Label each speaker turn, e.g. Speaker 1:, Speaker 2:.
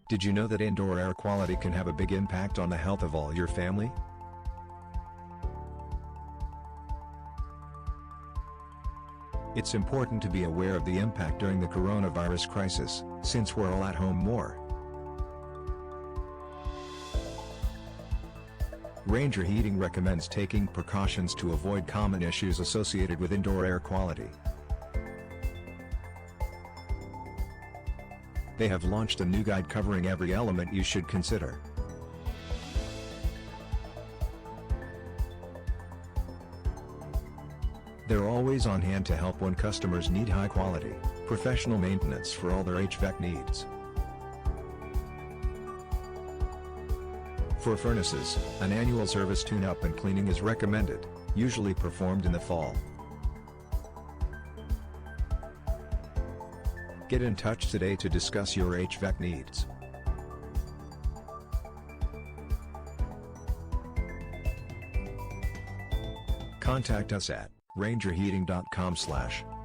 Speaker 1: Did you know that indoor air quality can have a big impact on the health of all your family? It's important to be aware of the impact during the coronavirus crisis, since we're all at home more. Ranger Heating recommends taking precautions to avoid common issues associated with indoor air quality. They have launched a new guide covering every element you should consider. They're always on hand to help when customers need high-quality, professional maintenance for all their HVAC needs. For furnaces, an annual service tune-up and cleaning is recommended, usually performed in the fall. Get in touch today to discuss your HVAC needs. Contact us at rangerheating.com/.